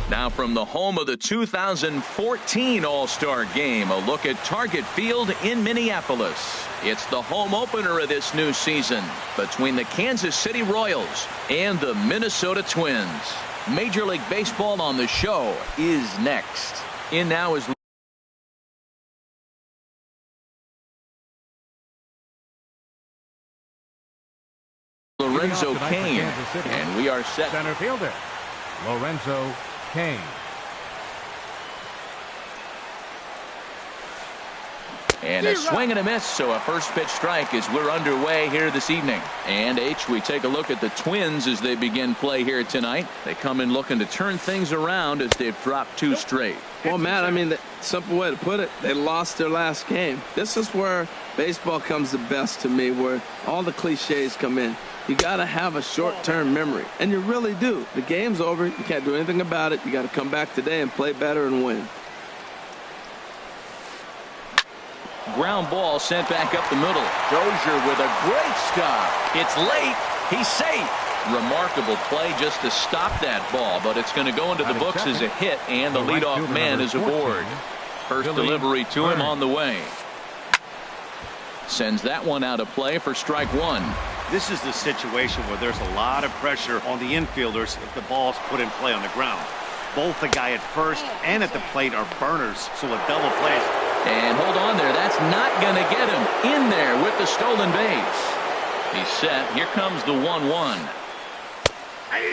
Now from the home of the 2014 All-Star Game, a look at Target Field in Minneapolis. It's the home opener of this new season between the Kansas City Royals and the Minnesota Twins. Major League Baseball on the show is next. In now is Lorenzo Cain, and we are set. Center fielder Lorenzo Cain. And a swing and a miss, so a first pitch strike as we're underway here this evening. And we take a look at the Twins as they begin play here tonight. They come in looking to turn things around as they've dropped 2 straight. Well, Matt, I mean, the simple way to put it, they lost their last game. This is where baseball comes the best to me, where all the cliches come in. You got to have a short-term memory, and you really do. The game's over. You can't do anything about it. You got to come back today and play better and win. Ground ball sent back up the middle. Dozier with a great stop. It's late. He's safe. Remarkable play just to stop that ball, but it's going to go into the books as a hit, and the leadoff man is aboard. First delivery to him on the way. Sends that one out of play for strike 1. This is the situation where there's a lot of pressure on the infielders if the ball's put in play on the ground. Both the guy at first and at the plate are burners, so a double play. And hold on there. That's not going to get him in there with the stolen base. He's set. Here comes the 1-1.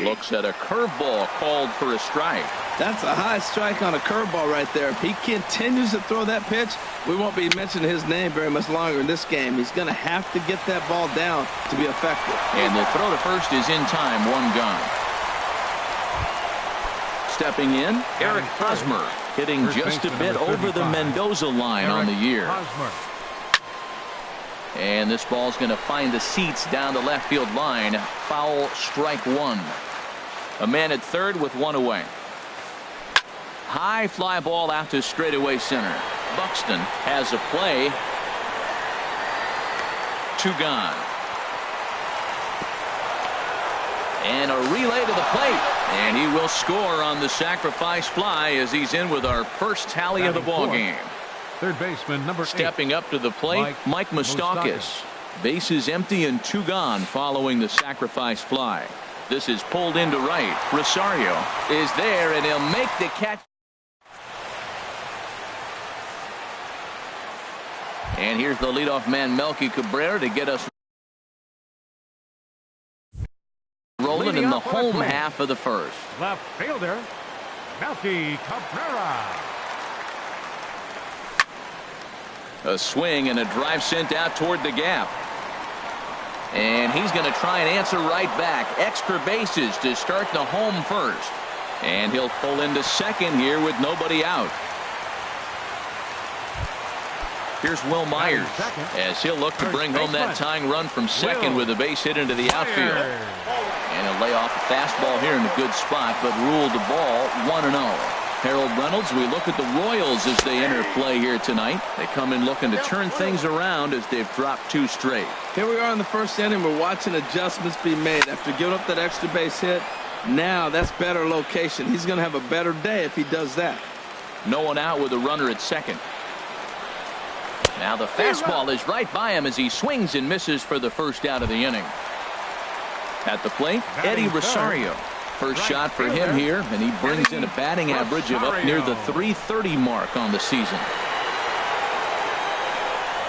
Looks at a curveball called for a strike. That's a high strike on a curveball right there. If he continues to throw that pitch, we won't be mentioning his name very much longer in this game. He's going to have to get that ball down to be effective. And the throw to first is in time. 1 gone. Stepping in, Eric Hosmer, hitting just a bit over the Mendoza line on the year. And this ball's going to find the seats down the left field line. Foul, strike 1. A man at third with 1 away. High fly ball out to straightaway center. Buxton has a play. 2 gone. And a relay to the plate. And he will score on the sacrifice fly as he's in with our first tally of the ball game. Third baseman number 8. Stepping up to the plate, Mike Moustakas. Bases empty and 2 gone following the sacrifice fly. This is pulled into right. Rosario is there, and he'll make the catch. And here's the leadoff man, Melky Cabrera, to get us rolling in the home half of the first. Left fielder Melky Cabrera. A swing and a drive sent out toward the gap. And he's going to try and answer right back. Extra bases to start the home first. And he'll pull into second here with nobody out. Here's Will Myers as he'll look to bring home that tying run from second with a base hit into the outfield. And he'll lay off a fastball here in a good spot, but ruled the ball 1-0. Harold Reynolds, we look at the Royals as they enter play here tonight. They come in looking to turn things around as they've dropped 2 straight. Here we are in the first inning. We're watching adjustments be made after giving up that extra base hit. Now that's better location. He's going to have a better day if he does that. No one out with a runner at second. Now the fastball is right by him as he swings and misses for the first out of the inning. At the plate, Eddie Rosario. First shot for him here, and he brings in a batting average of up near the .330 mark on the season.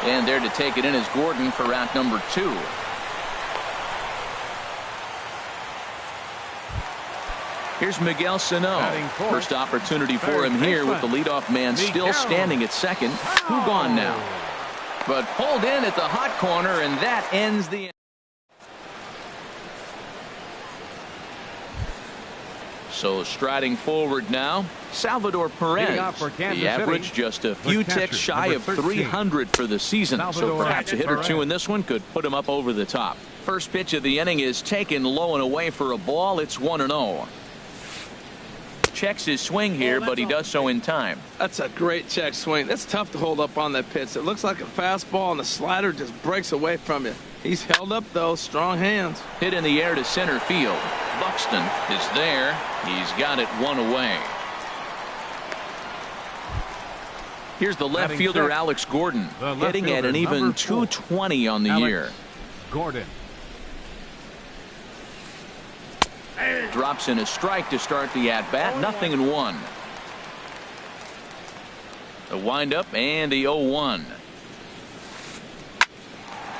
And there to take it in is Gordon for out number 2. Here's Miguel Sano. First opportunity for him here with the leadoff man still standing at second. Who gone now? But pulled in at the hot corner, and that ends the inning. So striding forward now, Salvador Perez. The average just a few ticks shy of 300 for the season. So perhaps a hit or 2 in this one could put him up over the top. First pitch of the inning is taken low and away for a ball. It's 1-0. Checks his swing here, but he does so in time. That's a great check swing. That's tough to hold up on that pitch. It looks like a fastball, and the slider just breaks away from you. He's held up, though. Strong hands. Hit in the air to center field. Buxton is there. He's got it 1 away. Here's the left fielder, Alex Gordon, hitting at an even 220 on the year. Gordon. Drops in a strike to start the at-bat. 0-1. The windup and the 0-1.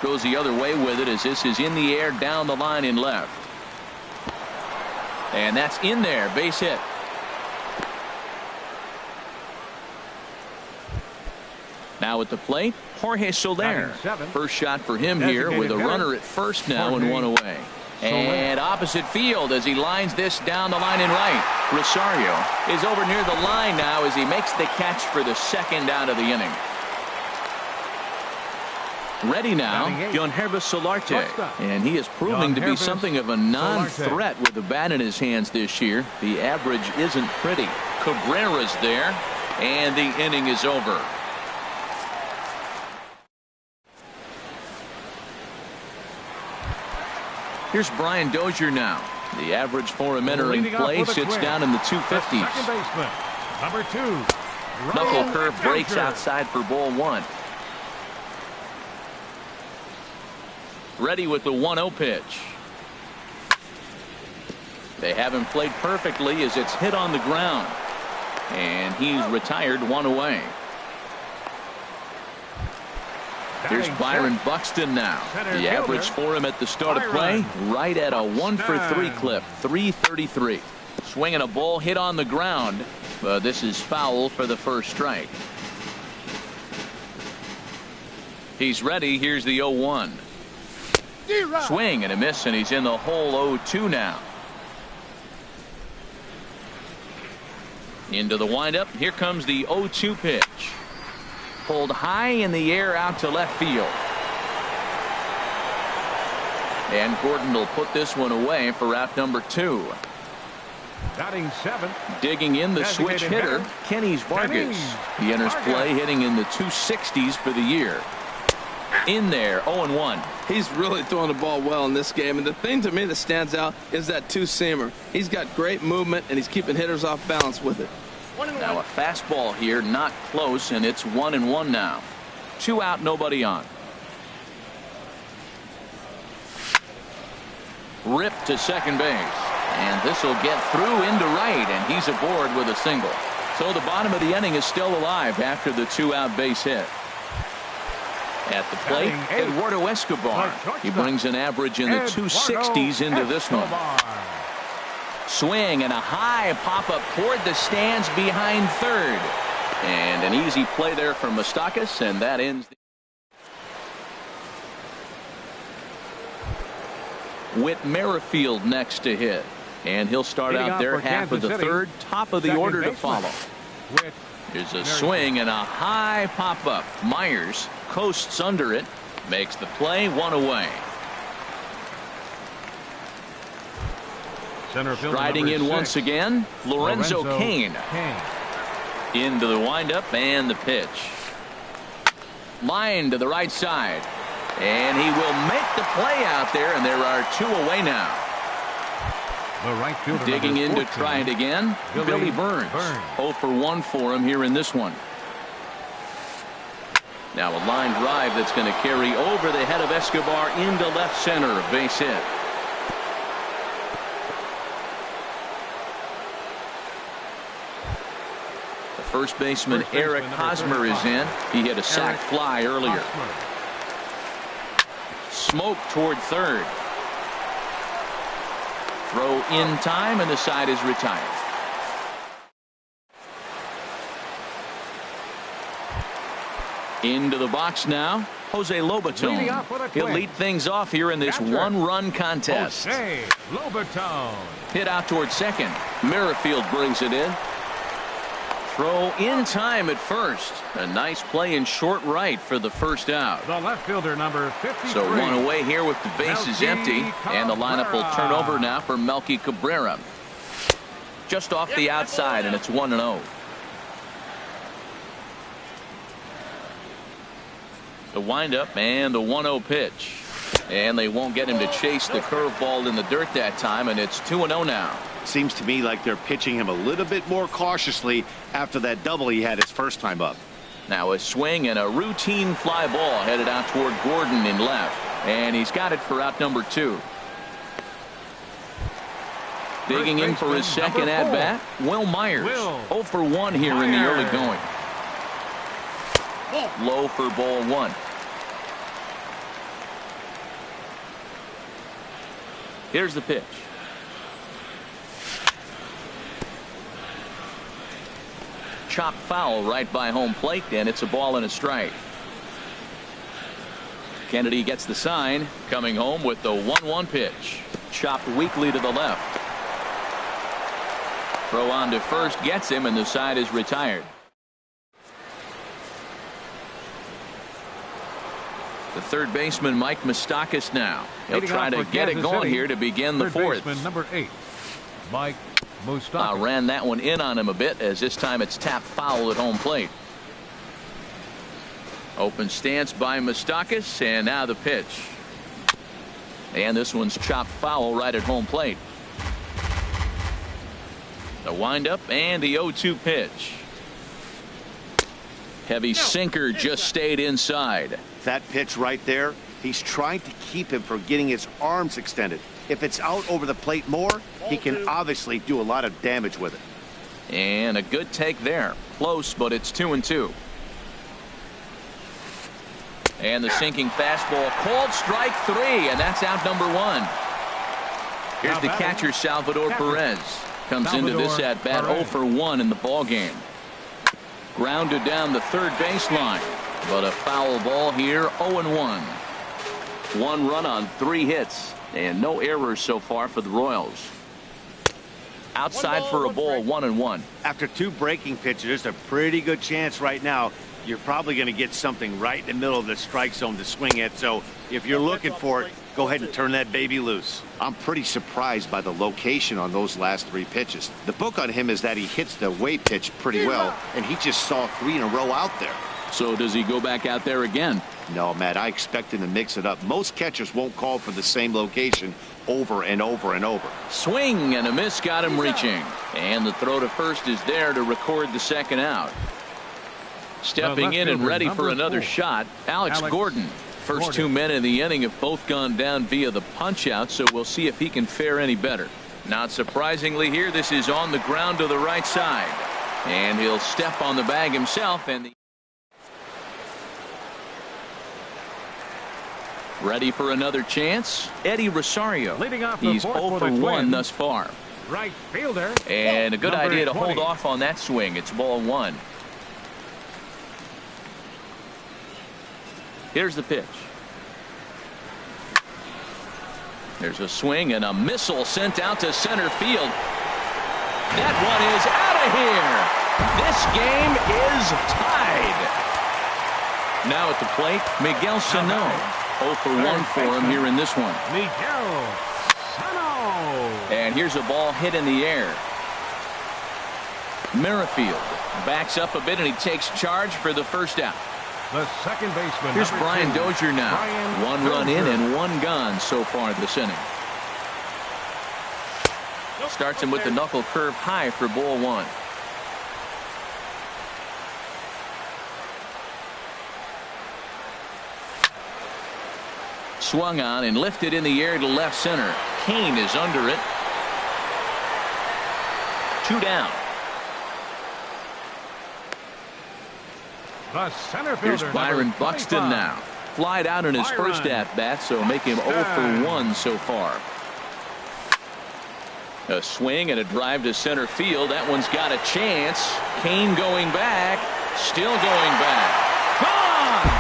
Goes the other way with it as this is in the air down the line in left. And that's in there. Base hit. Now at the plate, Jorge Soler. First shot for him here with a runner at first now and one away. And opposite field as he lines this down the line in right. Rosario is over near the line now as he makes the catch for the second out of the inning. Ready now, Yangervis Solarte, and he is proving to be something of a non-threat with the bat in his hands this year. The average isn't pretty. Cabrera's there, and the inning is over. Here's Brian Dozier now. The average for him entering play sits down in the 250s. Second baseman, number 2. Knuckle curve breaks outside for ball 1. Ready with the 1-0 pitch. They have him played perfectly as it's hit on the ground. And he's retired, 1 away. Here's Byron Buxton now. The average for him at the start of play, right at a 1-for-3 clip, 333. Swinging a ball hit on the ground, but this is foul for the first strike. He's ready. Here's the 0-1. Swing and a miss, and he's in the hole. 0-2 now. Into the windup. Here comes the 0-2 pitch. Pulled high in the air out to left field. And Gordon will put this one away for out number 2. Batting 7. Digging in the switch hitter, Kenny's Vargas. He enters play hitting in the 260s for the year. In there, 0-1. He's really throwing the ball well in this game, and the thing to me that stands out is that two-seamer. He's got great movement, and he's keeping hitters off balance with it. Now a fastball here, not close, and it's 1-1 now. 2 out, nobody on. Ripped to second base, and this will get through into right, and he's aboard with a single. So the bottom of the inning is still alive after the 2-out base hit. At the plate, Eduardo Escobar. He brings an average in the 260s into this one. Swing and a high pop-up toward the stands behind third. And an easy play there from Moustakas, and that ends. Whit Merrifield next to hit. And he'll start out their half of the third, top of the order to follow. There's a swing and a high pop-up. Myers coasts under it, makes the play, 1 away. Striding in once again, Lorenzo Cain. Into the windup and the pitch. Line to the right side. And he will make the play out there, and there are 2 away now. The right fielder, digging in to try it again, Billy Burns. 0 for 1 for him here in this one. Now a line drive that's going to carry over the head of Escobar into left center. A base hit. The first baseman Eric Hosmer is in. He hit a sac fly earlier. Smoke toward third. Throw in time, and the side is retired. Into the box now, Jose Lobaton. He'll lead things off here in this one-run contest. Jose Lobaton. Hit out toward second. Merrifield brings it in. Throw in time at first. A nice play in short right for the first out. The left fielder, number 53. So 1 away here with the bases empty. And the lineup will turn over now for Melky Cabrera. Just off the outside, and it's 1-0. The windup and the 1-0 pitch. And they won't get him to chase the curveball in the dirt that time, and it's 2-0 now. Seems to me like they're pitching him a little bit more cautiously after that double he had his first time up. Now a swing and a routine fly ball headed out toward Gordon in left. And he's got it for out number 2. Digging in for his second at bat, Will Myers. 0 for 1 here in the early going. Low for ball 1. Here's the pitch. Chop foul right by home plate, and it's a ball and a strike. Kennedy gets the sign, coming home with the 1-1 pitch. Chopped weakly to the left. Throw on to first gets him, and the side is retired. The third baseman, Mike Moustakas, now. He'll try to get it going here to begin the fourth. Number 8, Mike Moustakas. Ran that one in on him a bit, as this time it's tapped foul at home plate. Open stance by Moustakas, and now the pitch. And this one's chopped foul right at home plate. The windup and the 0-2 pitch. Heavy sinker just stayed inside. That pitch right there, he's trying to keep him from getting his arms extended. If it's out over the plate more, he can obviously do a lot of damage with it. And a good take there. Close, but it's 2-2. And the sinking fastball called strike 3, and that's out number 1. Here's the catcher, Salvador Perez. Comes into this at bat 0 for 1 in the ball game. Grounded down the third baseline, but a foul ball here. 0-1. 1 run on 3 hits, and no errors so far for the Royals. Outside for a ball, 1-1. After 2 breaking pitches, there's a pretty good chance right now you're probably going to get something right in the middle of the strike zone to swing at. So if you're looking for it, go ahead and turn that baby loose. I'm pretty surprised by the location on those last 3 pitches. The book on him is that he hits the away pitch pretty well, and he just saw 3 in a row out there. So does he go back out there again? No, Matt, I expect him to mix it up. Most catchers won't call for the same location over and over and over. Swing and a miss got him reaching. And the throw to first is there to record the second out. Stepping in and ready for another shot, Alex Gordon. First 2 men in the inning have both gone down via the punch out, so we'll see if he can fare any better. Not surprisingly here, this is on the ground to the right side. And he'll step on the bag himself, and ready for another chance, Eddie Rosario. He's 0 for 1 thus far. Right fielder. And a good idea to 20. hold off on that swing. It's ball 1. Here's the pitch. There's a swing and a missile sent out to center field. That one is out of here. This game is tied. Now at the plate, Miguel Sano. 0 for 1 for him here in this one. Miguel Sano. And here's a ball hit in the air. Merrifield backs up a bit, and he takes charge for the first out. The second baseman. Here's Brian Dozier now. 1 run in and 1 gone so far this inning. Starts him with the knuckle curve high for ball 1. Swung on and lifted in the air to left center. Kane is under it. 2 down. The center fielder, here's Byron Buxton now. Flied out in his first at-bat, so make him 0 for 1 so far. A swing and a drive to center field. That one's got a chance. Kane going back. Still going back. Gone!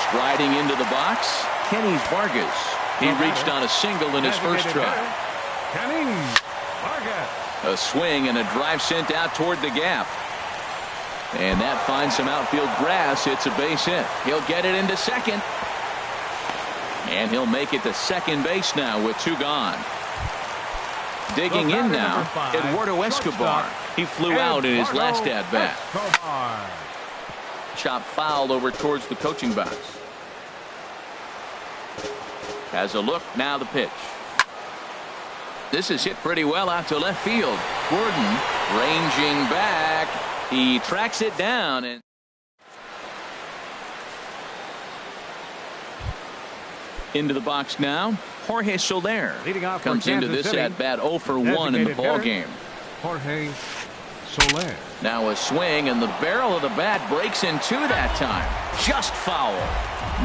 Striding into the box, Kenny Vargas. He reached on a single in his first try. Kenny Vargas. A swing and a drive sent out toward the gap. And that finds some outfield grass. It's a base hit. He'll get it into second. And he'll make it to second base now with 2 gone. Digging in now, Eduardo Escobar. He flew out in his last at-bat. Chop foul over towards the coaching box. Has a look, now the pitch. This is hit pretty well out to left field. Gordon ranging back. He tracks it down and into the box now. Jorge Soler comes into this at bat 0 for 1 in the ball game. Jorge Soler. Now a swing, and the barrel of the bat breaks in two that time. Just foul.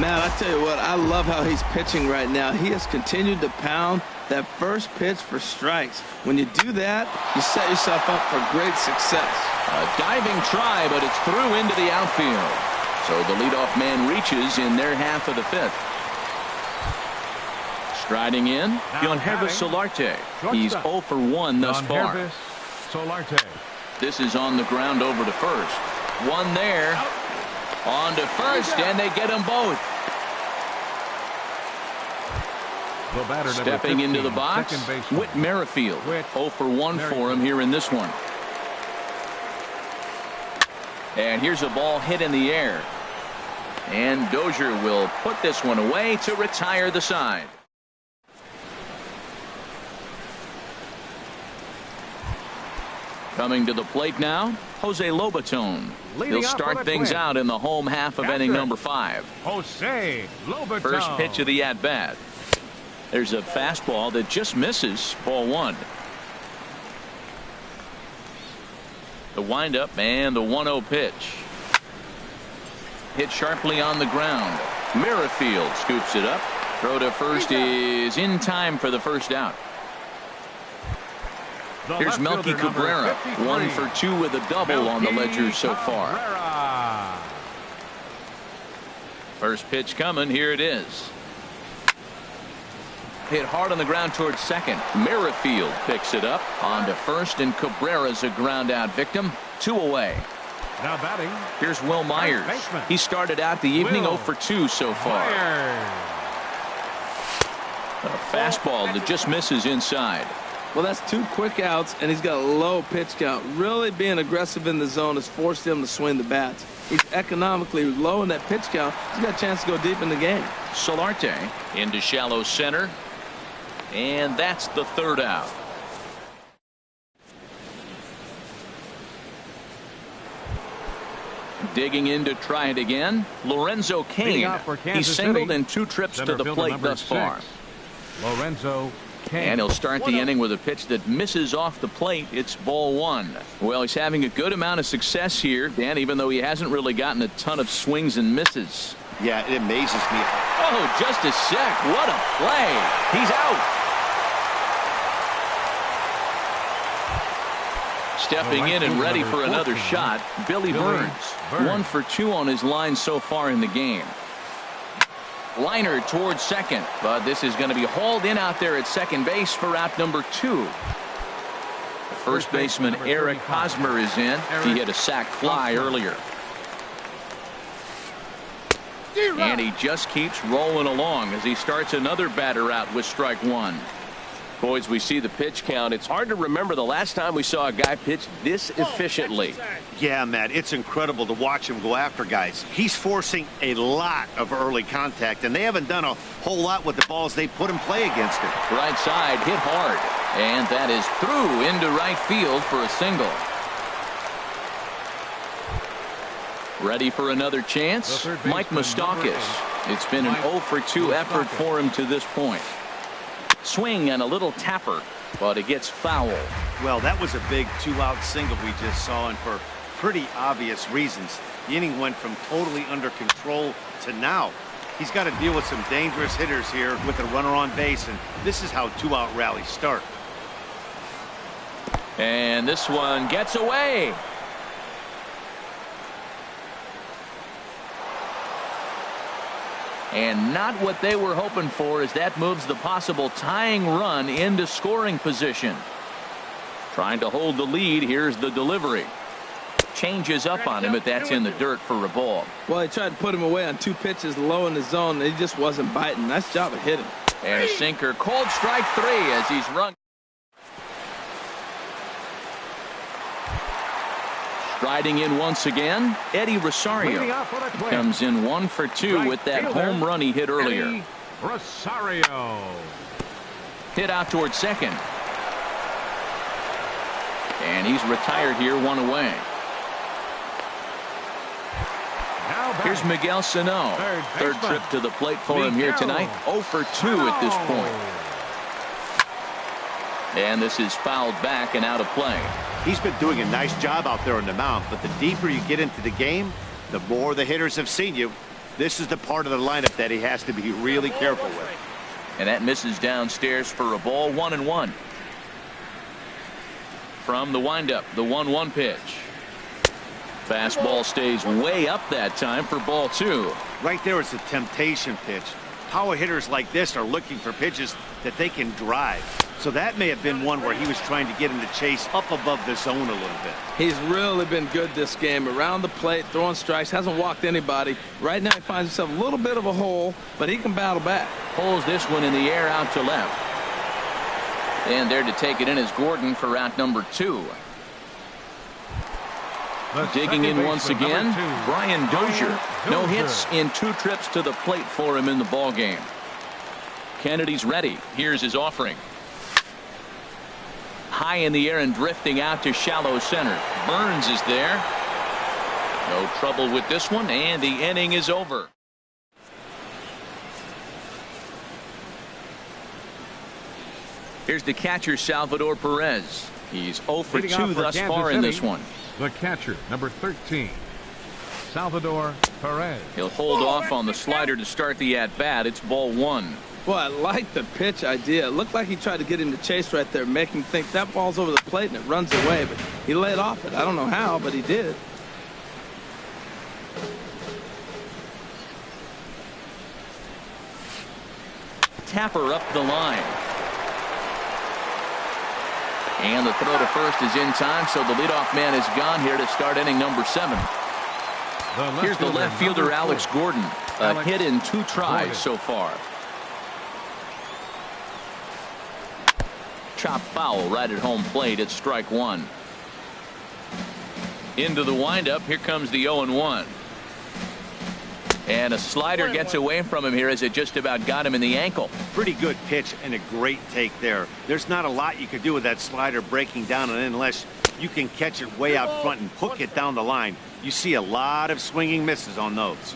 Man, I tell you what, I love how he's pitching right now. He has continued to pound that first pitch for strikes. When you do that, you set yourself up for great success. A diving try, but it's through into the outfield. So the leadoff man reaches in their half of the fifth. Striding in, Yangervis Solarte. He's 0 for 1 thus far. Solarte. This is on the ground over to first. One there. On to first, and they get them both. Stepping into the box, Whit Merrifield. 0 for 1 for him here in this one. And here's a ball hit in the air. And Dozier will put this one away to retire the side. Coming to the plate now, Jose Lobaton. He'll start things out in the home half of inning number 5. Jose Lobaton. First pitch of the at-bat. There's a fastball that just misses, ball 1. The windup and the 1-0 pitch. Hit sharply on the ground. Merrifield scoops it up. Throw to first is in time for the first out. Here's Melky Cabrera, 1 for 2 with a double on the ledger so far. First pitch coming, here it is. Hit hard on the ground towards second. Merrifield picks it up on to first, and Cabrera's a ground out victim. 2 away. Now batting. Here's Will Myers. He started out the evening 0 for 2 so far. A fastball that just misses inside. Well, that's 2 quick outs, and he's got a low pitch count. Really being aggressive in the zone has forced him to swing the bats. He's economically low in that pitch count. He's got a chance to go deep in the game. Solarte into shallow center. And that's the 3rd out. Digging in to try it again, Lorenzo Cain. He's singled in 2 trips to the plate thus far. Lorenzo Cain. And he'll start the inning with a pitch that misses off the plate. It's ball 1. Well, he's having a good amount of success here, Dan, even though he hasn't really gotten a ton of swings and misses. Yeah, it amazes me. Oh, just a sec. What a play. He's out. Stepping in and ready for another shot, Billy Burns. 1 for 2 on his line so far in the game. Liner towards second, but this is going to be hauled in out there at second base for out number 2. The first baseman Eric Hosmer is in. He hit a sac fly earlier. And he just keeps rolling along as he starts another batter out with strike 1. Boys, we see the pitch count. It's hard to remember the last time we saw a guy pitch this efficiently. Yeah, Matt, it's incredible to watch him go after guys. He's forcing a lot of early contact, and they haven't done a whole lot with the balls they put in play against him. Right side hit hard, and that is through into right field for a single. Ready for another chance? Mike Moustakas. It's been an 0 for 2 effort for him to this point. Swing and a little tapper, but it gets foul. Well, that was a big 2-out single we just saw, and for pretty obvious reasons. The inning went from totally under control to now. He's got to deal with some dangerous hitters here with a runner on base, and this is how 2-out rallies start. And this one gets away. And not what they were hoping for, as that moves the possible tying run into scoring position. Trying to hold the lead. Here's the delivery. Changes up on him, but that's in the dirt for a ball. Well, they tried to put him away on 2 pitches low in the zone. He just wasn't biting. Nice job of hitting. And a sinker. Called strike 3 as he's run. Striding in once again, Eddie Rosario comes in 1 for 2 with that home run he hit earlier. Eddie Rosario. Hit out towards second. And he's retired here, 1 away. Here's Miguel Sano. Third trip to the plate for him here tonight. 0 for 2 at this point. And this is fouled back and out of play. He's been doing a nice job out there on the mound, but the deeper you get into the game, the more the hitters have seen you. This is the part of the lineup that he has to be really careful with. And that misses downstairs for a ball. 1-1. From the windup, the 1-1 pitch. Fastball stays way up that time for ball 2. Right there is a temptation pitch. Power hitters like this are looking for pitches that they can drive. So that may have been one where he was trying to get him to chase up above the zone a little bit. He's really been good this game. Around the plate, throwing strikes, hasn't walked anybody. Right now he finds himself a little bit of a hole, but he can battle back. Pulls this one in the air out to left. And there to take it in is Gordon for out number 2. Digging in once again, Brian Dozier. No hits in 2 trips to the plate for him in the ball game. Kennedy's ready. Here's his offering. High in the air and drifting out to shallow center. Burns is there. No trouble with this one, and the inning is over. Here's the catcher, Salvador Perez. He's 0 for 2 thus far in this one. The catcher, number 13, Salvador Perez. He'll hold off on the slider to start the at-bat. It's ball 1. Boy, I like the pitch idea. It looked like he tried to get him to chase right there, make him think that ball's over the plate and it runs away, but he laid off it. I don't know how, but he did. Tapper up the line. And the throw to first is in time, so the leadoff man is gone here to start inning number 7. Here's the left fielder, Alex Gordon. A hit in 2 tries so far. Chop foul right at home plate. It's strike 1. Into the windup. Here comes the 0-1. And a slider gets away from him here as it just about got him in the ankle. Pretty good pitch and a great take there. There's not a lot you could do with that slider breaking down and in unless you can catch it way out front and hook it down the line. You see a lot of swinging misses on those.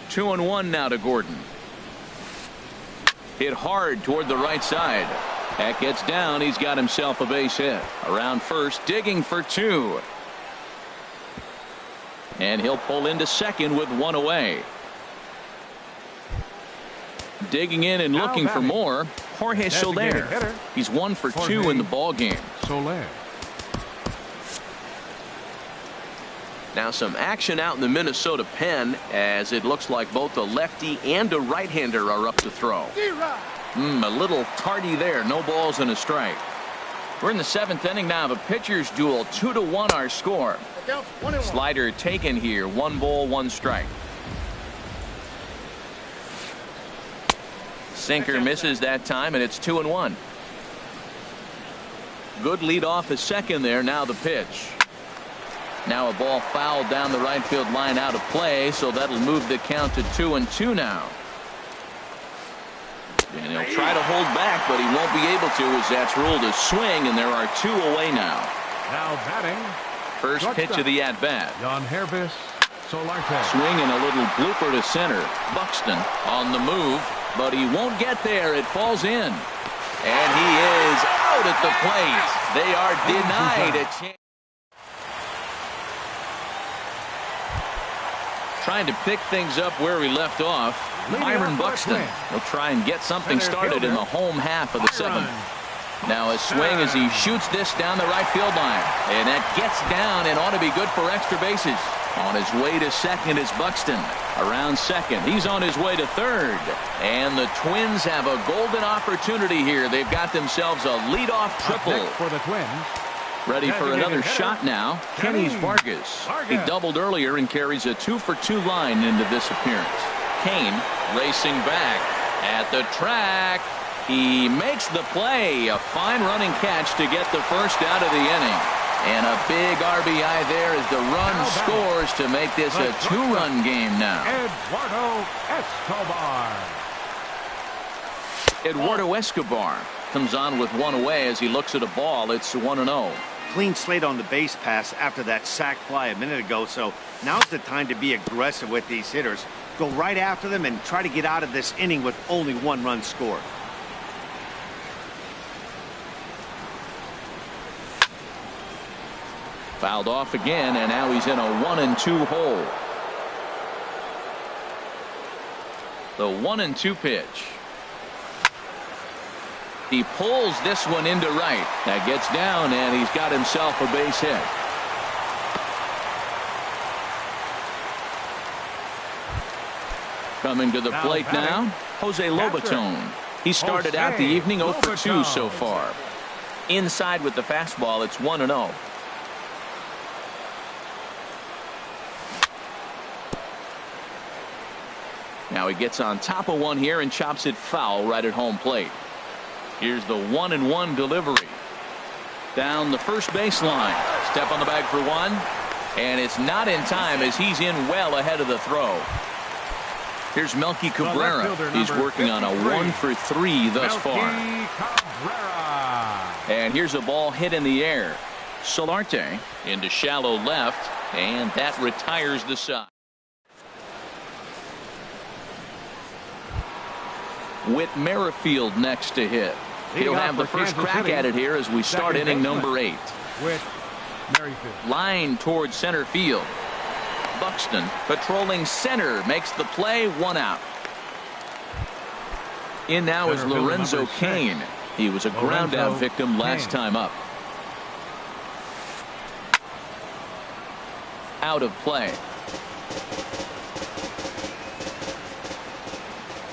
2-1 now to Gordon. Hit hard toward the right side. That gets down. He's got himself a base hit. Around first, digging for 2. And he'll pull into second with 1 away. Digging in and looking for more, Jorge Soler. He's 1 for 2 in the ball game. Soler. Now some action out in the Minnesota pen as it looks like both a lefty and a right-hander are up to throw. A little tardy there. No balls and a strike. We're in the 7th inning now of a pitcher's duel. 2-1 our score. Slider taken here. 1 ball, 1 strike. Sinker misses that time, and it's 2-1. Good lead off at second there. Now the pitch. Now a ball fouled down the right field line out of play, so that'll move the count to 2-2 now. And he'll try to hold back, but he won't be able to as that's ruled a swing, and there are 2 away now. Now batting. First pitch of the at-bat. Swinging a little blooper to center. Buxton on the move, but he won't get there. It falls in. And he is out at the plate. They are denied a chance. Trying to pick things up where we left off. Byron Buxton will try and get something started in the home half of the 7th. Now a swing as he shoots this down the right field line. And that gets down and ought to be good for extra bases. On his way to second is Buxton. Around second. He's on his way to third. And the Twins have a golden opportunity here. They've got themselves a leadoff triple. For the Twins. Ready for another shot now. Kenny Vargas. He doubled earlier and carries a 2-for-2 line into this appearance. Kane racing back at the track. He makes the play. A fine running catch to get the first out of the inning. And a big RBI there as the run scores to make this a 2-run game now. Eduardo Escobar comes on with 1 away as he looks at a ball. It's 1-0. clean slate on the base pass after that sac fly a minute ago, so now's the time to be aggressive with these hitters. Go right after them and try to get out of this inning with only 1 run scored. Fouled off again, and now he's in a 1-2 hole. The 1-2 pitch. He pulls this one into right. That gets down, and he's got himself a base hit. Coming to the plate now, Jose Lobaton. He started out the evening 0 for 2 so far. Inside with the fastball, it's 1-0. Now he gets on top of one here and chops it foul right at home plate. Here's the 1-1 delivery. Down the first baseline. Step on the bag for one. And it's not in time as he's in well ahead of the throw. Here's Melky Cabrera. He's working on a 1 for 3 thus far. And here's a ball hit in the air. Solarte into shallow left. And that retires the side. Whit Merrifield next to hit. He'll have the first crack at it here as we start inning number 8. Whit Merrifield. Line towards center field. Buxton patrolling center makes the play, 1 out. In now is Lorenzo Cain. He was a ground out victim last time up. Out of play.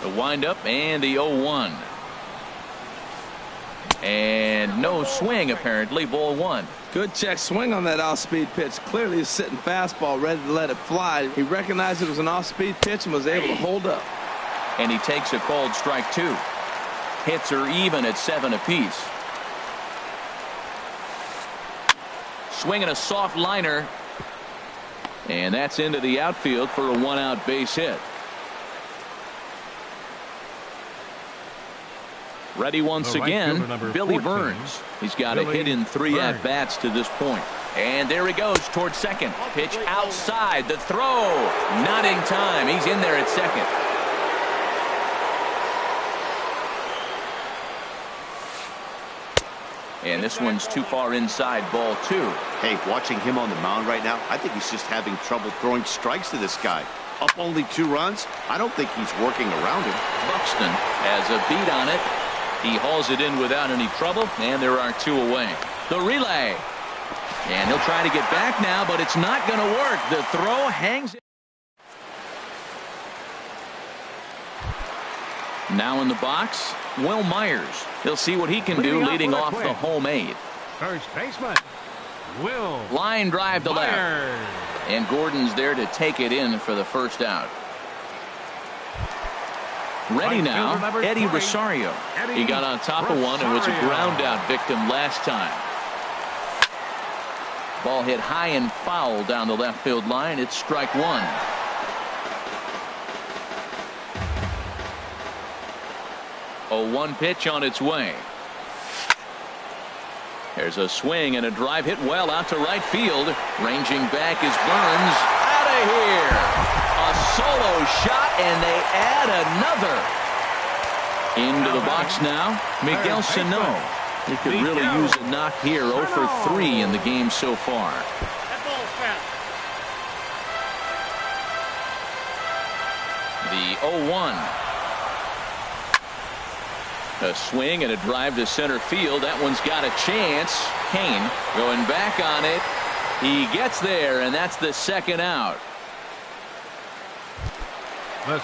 The windup and the 0-1. And no swing apparently, ball 1. Good check swing on that off-speed pitch. Clearly a sitting fastball ready to let it fly. He recognized it was an off-speed pitch and was able to hold up. And he takes a called strike 2. Hits are even at 7 apiece. Swinging a soft liner. And that's into the outfield for a 1-out base hit. Ready once again, Billy Burns. He's got a hit in 3 at-bats to this point. And there he goes towards second. Pitch outside. The throw. Not in time. He's in there at second. And this one's too far inside, ball 2. Hey, watching him on the mound right now, I think he's just having trouble throwing strikes to this guy. Up only 2 runs. I don't think he's working around him. Buxton has a beat on it. He hauls it in without any trouble, and there are 2 away. The relay. And he'll try to get back now, but it's not going to work. The throw hangs. Now in the box, Will Myers. He'll see what he can do leading off the home 8. First baseman, Will. Line drive to left. Myers. And Gordon's there to take it in for the first out. Ready now, Eddie Rosario. He got on top of one and was a ground out victim last time. Ball hit high and foul down the left field line. It's strike 1. A 1 pitch on its way. There's a swing and a drive hit well out to right field. Ranging back is Burns. Out of here. A solo shot, and they add another. Into the box now, Miguel Sano. He could really use a knock here. 0 for 3 in the game so far. The 0-1. A swing and a drive to center field. That one's got a chance. Cain going back on it. He gets there, and that's the second out.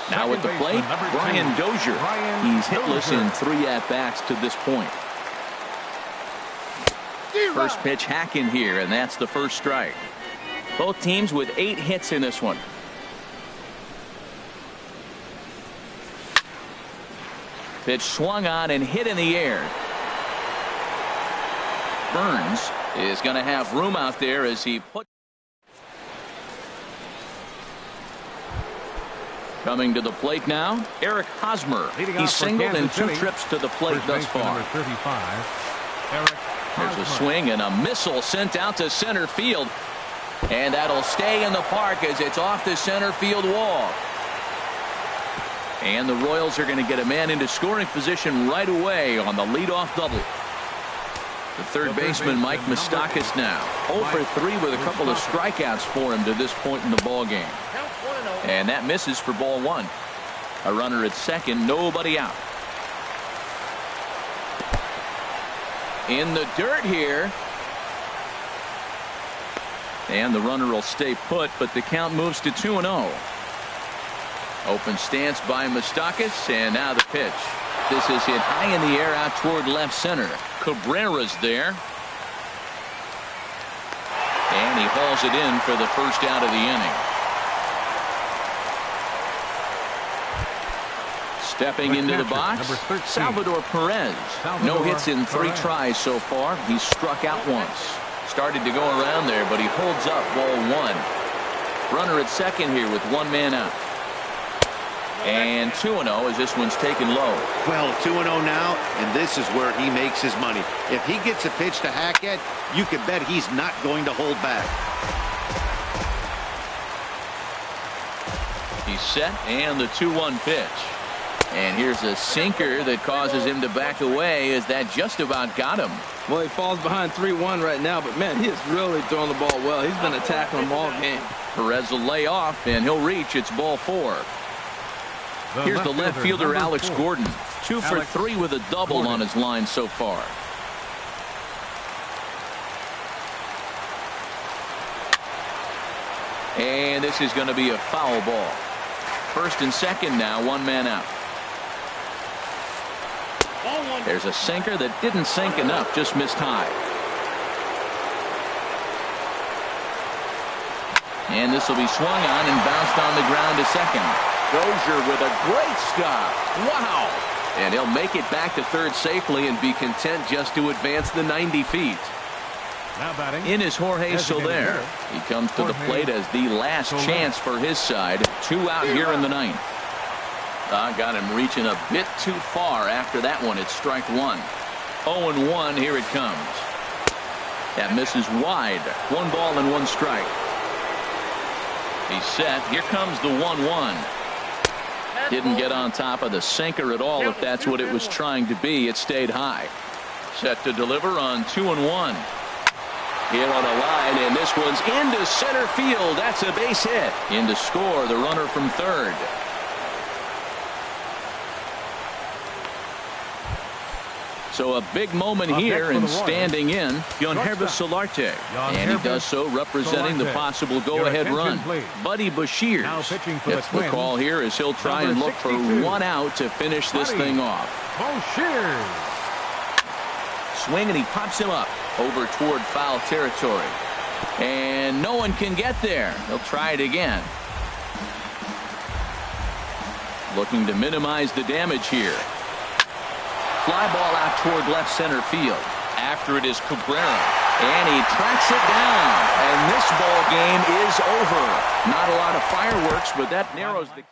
Now at the plate, Brian Dozier. He's hitless in 3 at-bats to this point. First pitch hacking here, and that's the first strike. Both teams with 8 hits in this one. Pitch swung on and hit in the air. Burns is going to have room out there as he put. Coming to the plate now, Eric Hosmer. He's singled in 2 trips to the plate thus far. Number 35, Eric There's a swing and a missile sent out to center field. And that'll stay in the park as it's off the center field wall. And the Royals are going to get a man into scoring position right away on the leadoff double. The third baseman, Mike Moustakas, now 0 for 3 with a couple of strikeouts for him to this point in the ball game. And that misses for ball one. A runner at second, nobody out. In the dirt here. And the runner will stay put, but the count moves to 2-0. Open stance by Moustakas, and now the pitch. This is hit high in the air out toward left center. Cabrera's there. And he hauls it in for the first out of the inning. Stepping into the box, Salvador Perez. No hits in 3 tries so far. He's struck out once. Started to go around there, but he holds up ball one. Runner at second here with 1 man out. And 2-0 as this one's taken low. Well, 2-0 now, and this is where he makes his money. If he gets a pitch to hack at, you can bet he's not going to hold back. He's set, and the 2-1 pitch. And here's a sinker that causes him to back away as that just about got him. Well, he falls behind 3-1 right now, but man, he is really throwing the ball well. He's been attacking them all game. Perez will lay off, and he'll reach. It's ball 4. Here's the left fielder, Alex Gordon. 2 for 3 with a double on his line so far. And this is going to be a foul ball. First and second now, 1 man out. There's a sinker that didn't sink enough, just missed high. And this will be swung on and bounced on the ground to second. Dozier with a great stop. Wow. And he'll make it back to third safely and be content just to advance the 90 feet. In is Jorge Soler. He comes to the plate as the last chance for his side. 2 out here in the 9th. Got him reaching a bit too far after that one. It's strike 1. 0-1. Here it comes. That misses wide. 1 ball and 1 strike. He's set. Here comes the 1-1. Didn't get on top of the sinker at all. If that's what it was trying to be, it stayed high. Set to deliver on 2-1. Here on a line, and this one's into center field. That's a base hit. In to score, the runner from third. So a big moment here, and standing in, Yangervis Solarte. And he does so representing the possible go-ahead run. Buddy Bashir gets the call here as he'll try and look for 1 out to finish this thing off. Swing, and he pops him up over toward foul territory. And no one can get there. He'll try it again. Looking to minimize the damage here. Fly ball out toward left center field. After it is Cabrera. And he tracks it down. And this ball game is over. Not a lot of fireworks, but that narrows the